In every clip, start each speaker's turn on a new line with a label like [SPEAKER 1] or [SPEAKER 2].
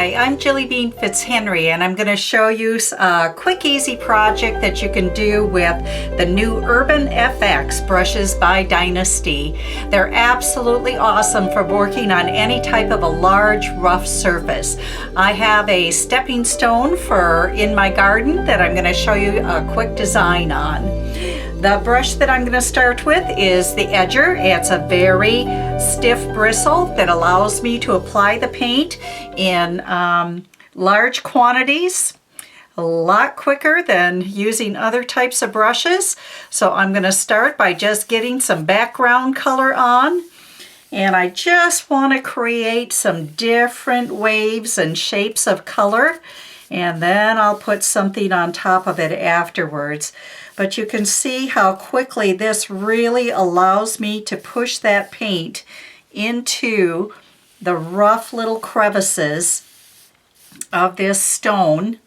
[SPEAKER 1] Hi, I'm Jillybean Fitzhenry, and I'm going to show you a quick, easy project that you can do with the new Urban FX brushes by Dynasty. They're absolutely awesome for working on any type of a large, rough surface. I have a stepping stone in my garden that I'm going to show you a quick design on. The brush that I'm going to start with is the edger. It's a very stiff bristle that allows me to apply the paint in large quantities a lot quicker than using other types of brushes. So I'm going to start by just getting some background color on, and I just want to create some different waves and shapes of color, and then I'll put something on top of it afterwards. But you can see how quickly this really allows me to push that paint into the rough little crevices of this stone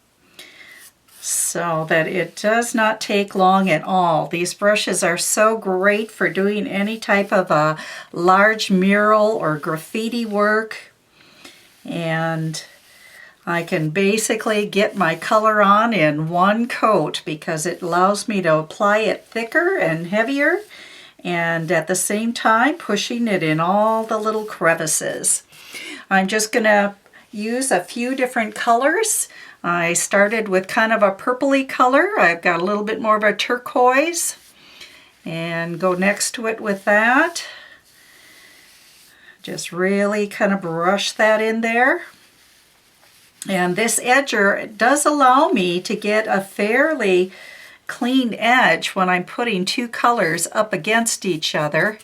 [SPEAKER 1] so that it does not take long at all. These brushes are so great for doing any type of a large mural or graffiti work, and I can basically get my color on in one coat because it allows me to apply it thicker and heavier, and at the same time pushing it in all the little crevices. I'm just going to use a few different colors. I started with kind of a purpley color. I've got a little bit more of a turquoise, and go next to it with that. Just really kind of brush that in there. And this edger does allow me to get a fairly clean edge when I'm putting two colors up against each other.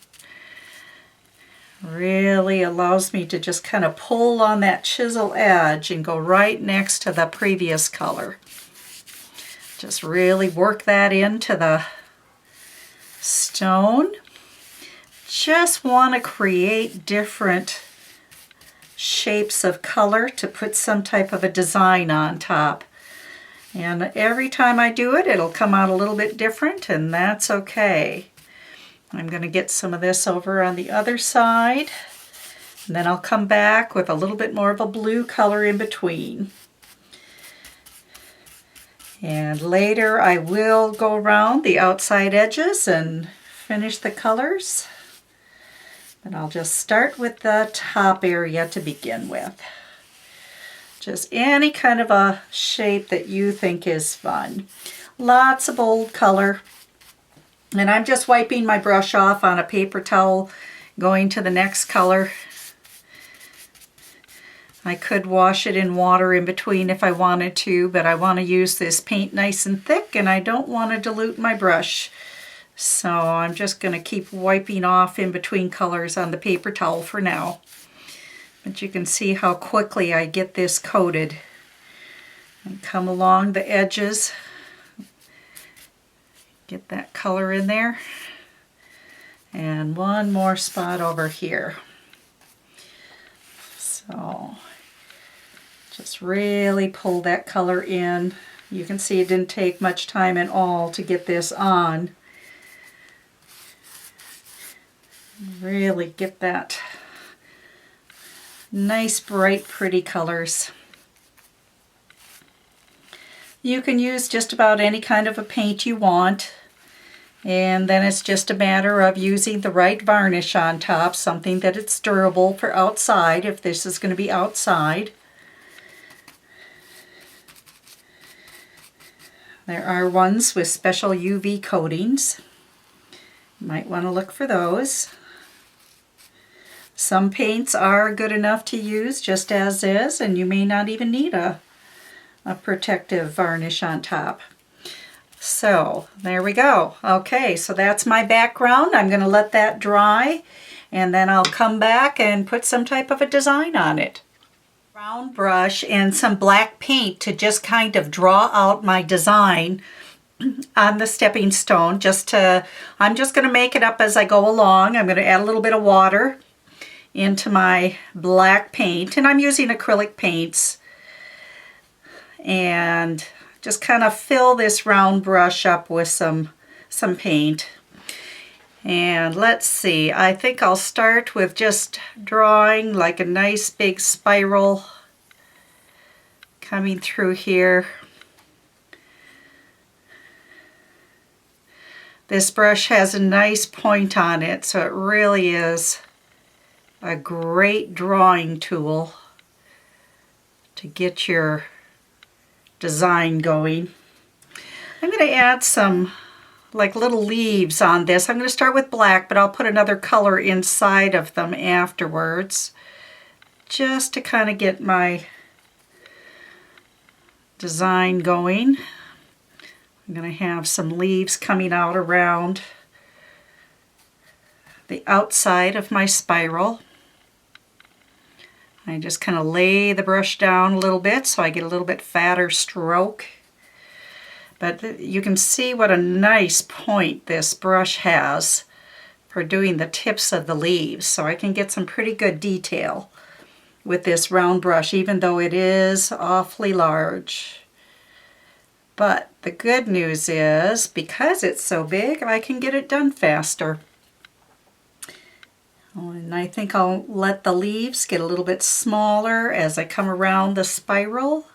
[SPEAKER 1] Really allows me to just kind of pull on that chisel edge and go right next to the previous color. Just really work that into the stone. Just want to create different shapes of color to put some type of a design on top. And every time I do it, it'll come out a little bit different, and that's okay. I'm going to get some of this over on the other side, and then I'll come back with a little bit more of a blue color in between. And later I will go around the outside edges and finish the colors. And I'll just start with the top area to begin with. Just any kind of a shape that you think is fun. Lots of bold color. And I'm just wiping my brush off on a paper towel, going to the next color. I could wash it in water in between if I wanted to, but I want to use this paint nice and thick, and I don't want to dilute my brush. So I'm just going to keep wiping off in between colors on the paper towel for now. But you can see how quickly I get this coated. And come along the edges. Get that color in there. And one more spot over here. So just really pull that color in. You can see it didn't take much time at all to get this on. Really get that nice, bright, pretty colors. You can use just about any kind of a paint you want, and then it's just a matter of using the right varnish on top, something that it's durable for outside if this is going to be outside. There are ones with special UV coatings. You might want to look for those. Some paints are good enough to use just as is, and you may not even need a protective varnish on top. So there we go. Okay, so that's my background. I'm going to let that dry, and then I'll come back and put some type of a design on it. Round brush and some black paint to just kind of draw out my design on the stepping stone. I'm just going to make it up as I go along. I'm going to add a little bit of water into my black paint, and I'm using acrylic paints, and just kind of fill this round brush up with some paint. And let's see, I think I'll start with just drawing like a nice big spiral coming through here. This brush has a nice point on it, so it really is a great drawing tool to get your design going. I'm going to add some like little leaves on this. I'm going to start with black, but I'll put another color inside of them afterwards, just to kind of get my design going. I'm going to have some leaves coming out around the outside of my spiral. I just kind of lay the brush down a little bit so I get a little bit fatter stroke. But you can see what a nice point this brush has for doing the tips of the leaves. So I can get some pretty good detail with this round brush, even though it is awfully large. But the good news is, because it's so big, I can get it done faster. Oh, and I think I'll let the leaves get a little bit smaller as I come around the spiral.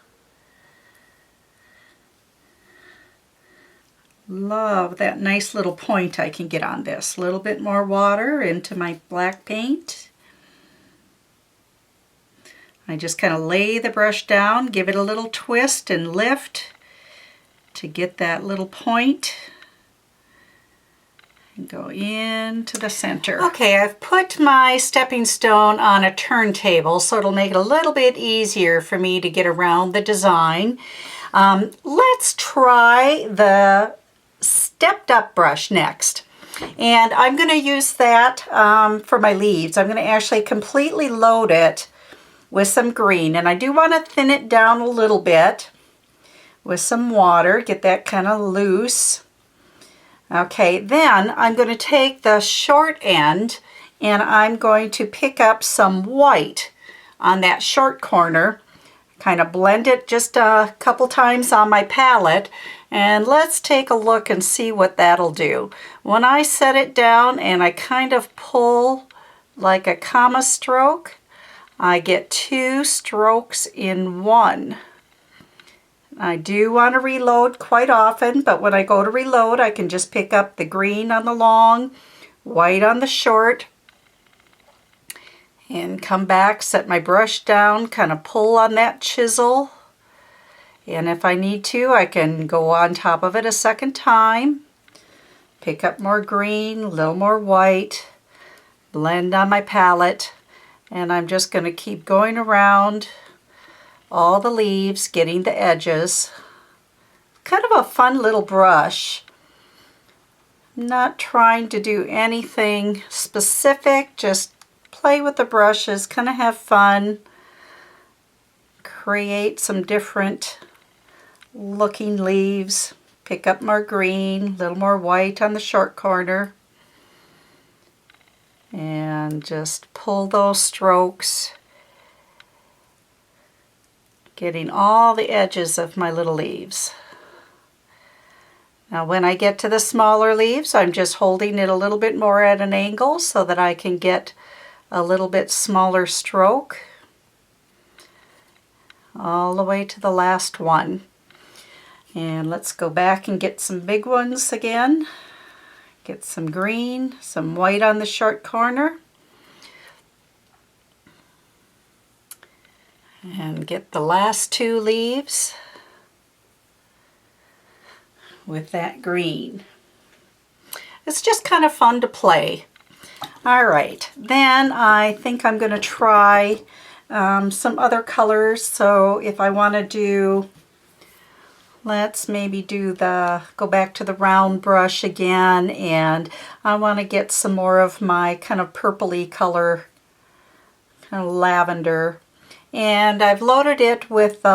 [SPEAKER 1] Love that nice little point I can get on this. A little bit more water into my black paint. I just kind of lay the brush down, give it a little twist and lift to get that little point and go into the center. Okay, I've put my stepping stone on a turntable so it'll make it a little bit easier for me to get around the design. Let's try the stepped up brush next. And I'm going to use that for my leaves. I'm going to actually completely load it with some green, and I do want to thin it down a little bit with some water, get that kind of loose. Okay, then I'm going to take the short end and I'm going to pick up some white on that short corner, kind of blend it just a couple times on my palette, and let's take a look and see what that'll do. When I set it down and I kind of pull like a comma stroke, I get 2 strokes in one. I do want to reload quite often, but when I go to reload, I can just pick up the green on the long, white on the short, and come back, set my brush down, kind of pull on that chisel. And if I need to, I can go on top of it a second time, pick up more green, a little more white, blend on my palette, and I'm just going to keep going around all the leaves, getting the edges. Kind of a fun little brush. Not trying to do anything specific, just play with the brushes, kind of have fun, create some different looking leaves, pick up more green, a little more white on the short corner, and just pull those strokes, getting all the edges of my little leaves. Now when I get to the smaller leaves, I'm just holding it a little bit more at an angle so that I can get a little bit smaller stroke all the way to the last one. And let's go back and get some big ones again. Get some green, some white on the short corner. And get the last 2 leaves with that green. It's just kind of fun to play. All right, then I think I'm going to try some other colors. So if I want to do, let's maybe do go back to the round brush again, and I want to get some more of my kind of purpley color, kind of lavender. And I've loaded it with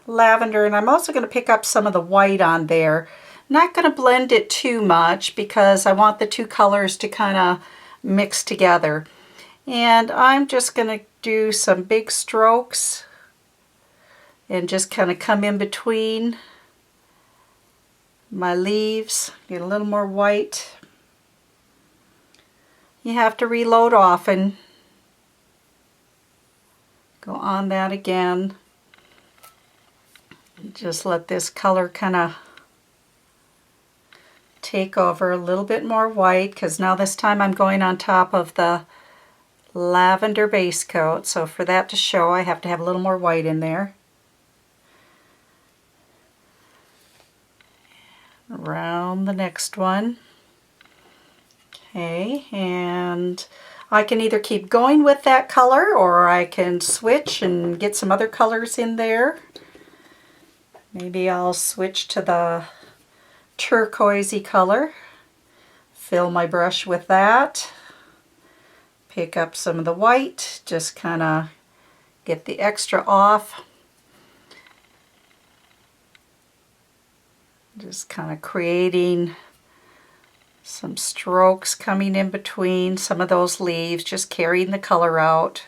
[SPEAKER 1] lavender, and I'm also going to pick up some of the white on there. Not going to blend it too much because I want the 2 colors to kind of mix together. And I'm just going to do some big strokes and just kind of come in between my leaves, get a little more white. You have to reload often. Go on that again. Just let this color kind of take over. A little bit more white, because now this time I'm going on top of the lavender base coat, so for that to show I have to have a little more white in there. Around the next one. Okay, and I can either keep going with that color or I can switch and get some other colors in there. Maybe I'll switch to the turquoisey color. Fill my brush with that. Pick up some of the white, just kind of get the extra off. Just kind of creating some strokes coming in between some of those leaves, just carrying the color out.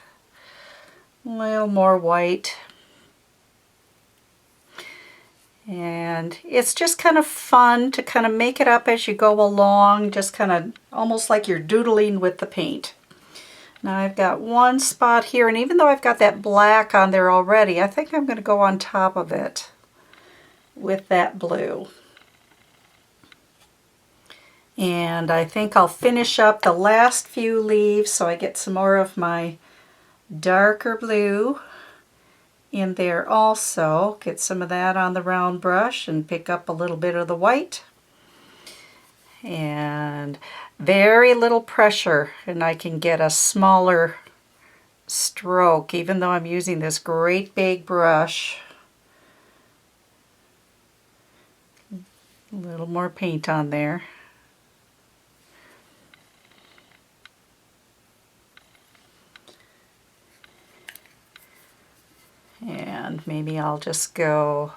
[SPEAKER 1] A little more white. And it's just kind of fun to kind of make it up as you go along, just kind of almost like you're doodling with the paint. Now I've got one spot here, and even though I've got that black on there already, I think I'm going to go on top of it with that blue. And I think I'll finish up the last few leaves so I get some more of my darker blue in there also. Get some of that on the round brush and pick up a little bit of the white. And very little pressure, and I can get a smaller stroke even though I'm using this great big brush. A little more paint on there. And maybe I'll just go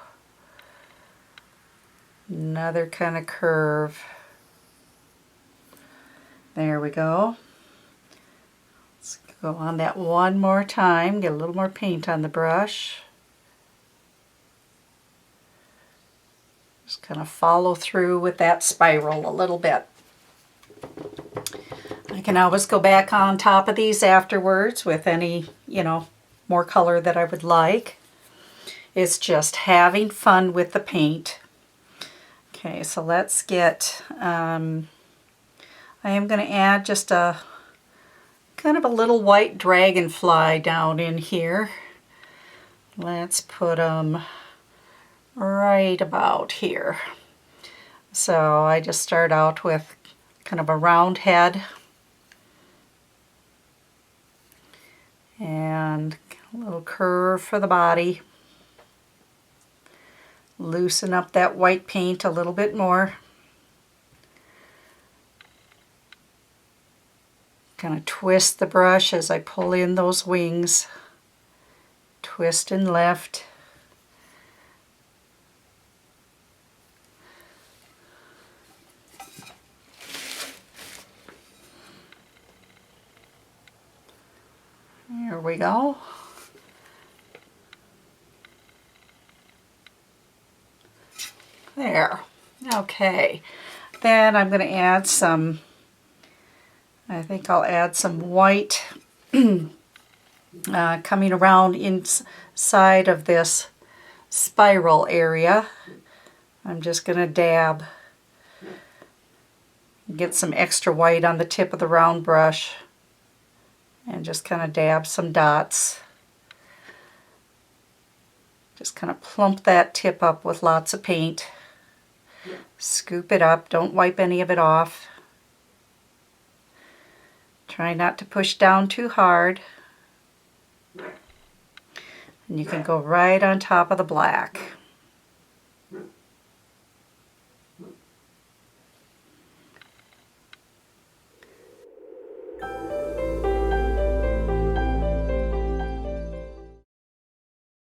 [SPEAKER 1] another kind of curve. There we go. Let's go on that one more time, get a little more paint on the brush. Just kind of follow through with that spiral a little bit. I can always go back on top of these afterwards with any, more color that I would like. It's just having fun with the paint. Okay, so let's get, I am going to add just a kind of a little white dragonfly down in here. Let's put them right about here. So I just start out with kind of a round head and a little curve for the body. Loosen up that white paint a little bit more. Kind of twist the brush as I pull in those wings. Twist and lift. There we go. There. Okay. Then I'm going to add some, I think I'll add some white coming around inside of this spiral area. I'm just going to dab, get some extra white on the tip of the round brush and just kind of dab some dots. Just kind of plump that tip up with lots of paint. Scoop it up, don't wipe any of it off. Try not to push down too hard. And you can go right on top of the black.